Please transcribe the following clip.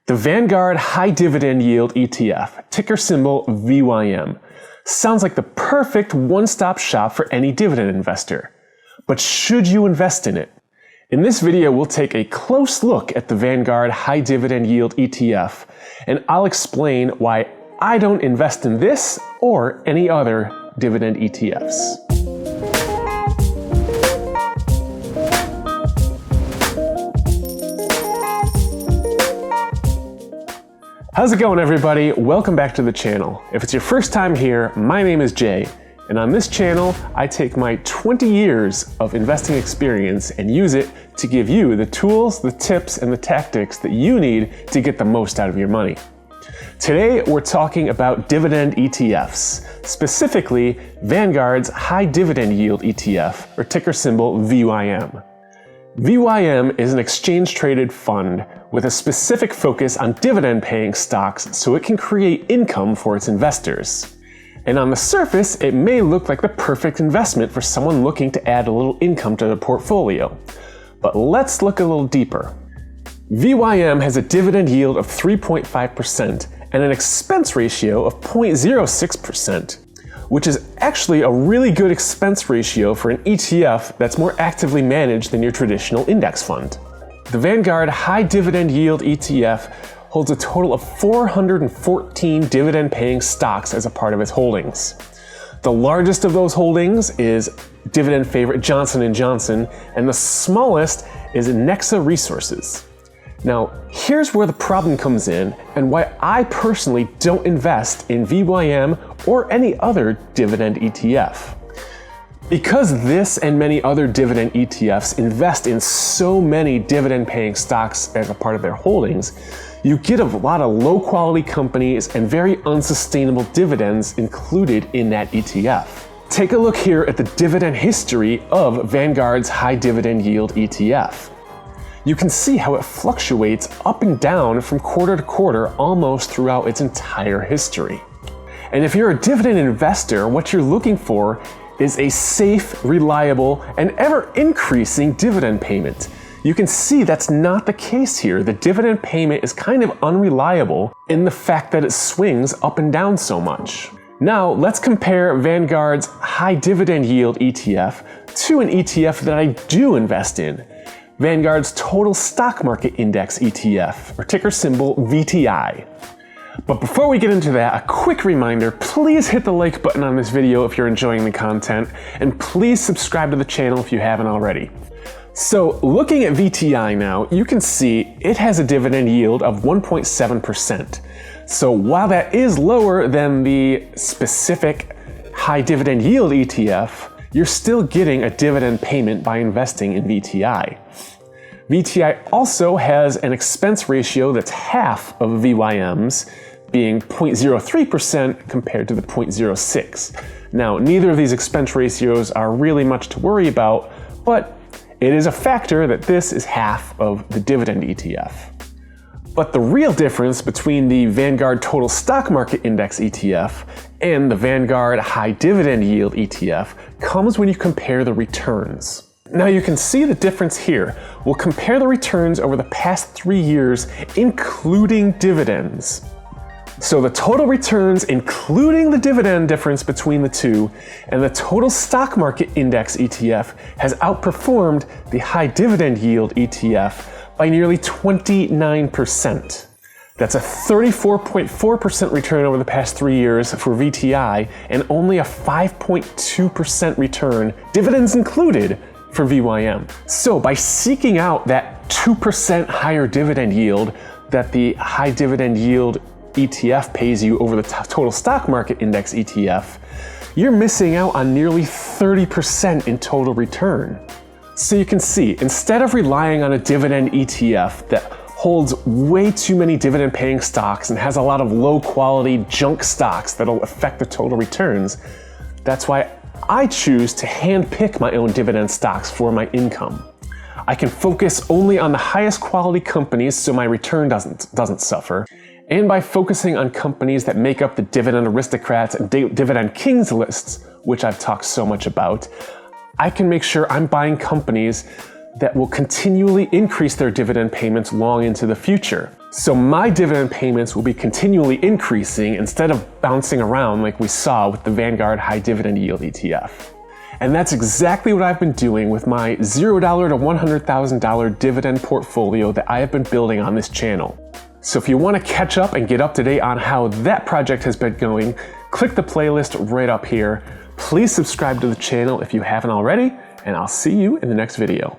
The Vanguard High Dividend Yield ETF, ticker symbol VYM, sounds like the perfect one-stop shop for any dividend investor. But should you invest in it? In this video, we'll take a close look at the Vanguard High Dividend Yield ETF, and I'll explain why I don't invest in this or any other dividend ETFs. How's it going, everybody? Welcome back to the channel. If it's your first time here, my name is Jay, and on this channel, I take my 20 years of investing experience and use it to give you the tools, the tips, and the tactics that you need to get the most out of your money. Today, we're talking about dividend ETFs, specifically Vanguard's High Dividend Yield ETF, or ticker symbol VYM. VYM is an exchange-traded fund with a specific focus on dividend-paying stocks so it can create income for its investors. And on the surface, it may look like the perfect investment for someone looking to add a little income to their portfolio. But let's look a little deeper. VYM has a dividend yield of 3.5% and an expense ratio of 0.06%. which is actually a really good expense ratio for an ETF that's more actively managed than your traditional index fund. The Vanguard High Dividend Yield ETF holds a total of 414 dividend-paying stocks as a part of its holdings. The largest of those holdings is dividend favorite Johnson & Johnson, and the smallest is Nexa Resources. Now, here's where the problem comes in and why I personally don't invest in VYM or any other dividend ETF. Because this and many other dividend ETFs invest in so many dividend-paying stocks as a part of their holdings, you get a lot of low-quality companies and very unsustainable dividends included in that ETF. Take a look here at the dividend history of Vanguard's High Dividend Yield ETF. You can see how it fluctuates up and down from quarter to quarter almost throughout its entire history. And if you're a dividend investor, what you're looking for is a safe, reliable, and ever-increasing dividend payment. You can see that's not the case here. The dividend payment is kind of unreliable in the fact that it swings up and down so much. Now, let's compare Vanguard's High Dividend Yield ETF to an ETF that I do invest in. Vanguard's Total Stock Market Index ETF, or ticker symbol VTI. But before we get into that, a quick reminder, please hit the like button on this video if you're enjoying the content, and please subscribe to the channel if you haven't already. So looking at VTI now, you can see it has a dividend yield of 1.7%. So while that is lower than the specific High Dividend Yield ETF, you're still getting a dividend payment by investing in VTI. VTI also has an expense ratio that's half of VYM's, being 0.03% compared to the 0.06. Now, neither of these expense ratios are really much to worry about, but it is a factor that this is half of the dividend ETF. But the real difference between the Vanguard Total Stock Market Index ETF and the Vanguard High Dividend Yield ETF comes when you compare the returns. Now you can see the difference here. We'll compare the returns over the past 3 years, including dividends. So the total returns, including the dividend difference between the two, and the Total Stock Market Index ETF has outperformed the High Dividend Yield ETF by nearly 29%. That's a 34.4% return over the past 3 years for VTI and only a 5.2% return, dividends included, for VYM. So by seeking out that 2% higher dividend yield that the High Dividend Yield ETF pays you over the Total Stock Market Index ETF, you're missing out on nearly 30% in total return. So you can see, instead of relying on a dividend ETF that holds way too many dividend-paying stocks and has a lot of low-quality junk stocks that'll affect the total returns, that's why I choose to hand-pick my own dividend stocks for my income. I can focus only on the highest quality companies so my return doesn't suffer, and by focusing on companies that make up the Dividend Aristocrats and Dividend Kings lists, which I've talked so much about, I can make sure I'm buying companies that will continually increase their dividend payments long into the future. So my dividend payments will be continually increasing instead of bouncing around like we saw with the Vanguard High Dividend Yield ETF. And that's exactly what I've been doing with my $0 to $100,000 dividend portfolio that I have been building on this channel. So if you want to catch up and get up to date on how that project has been going, click the playlist right up here. Please subscribe to the channel if you haven't already, and I'll see you in the next video.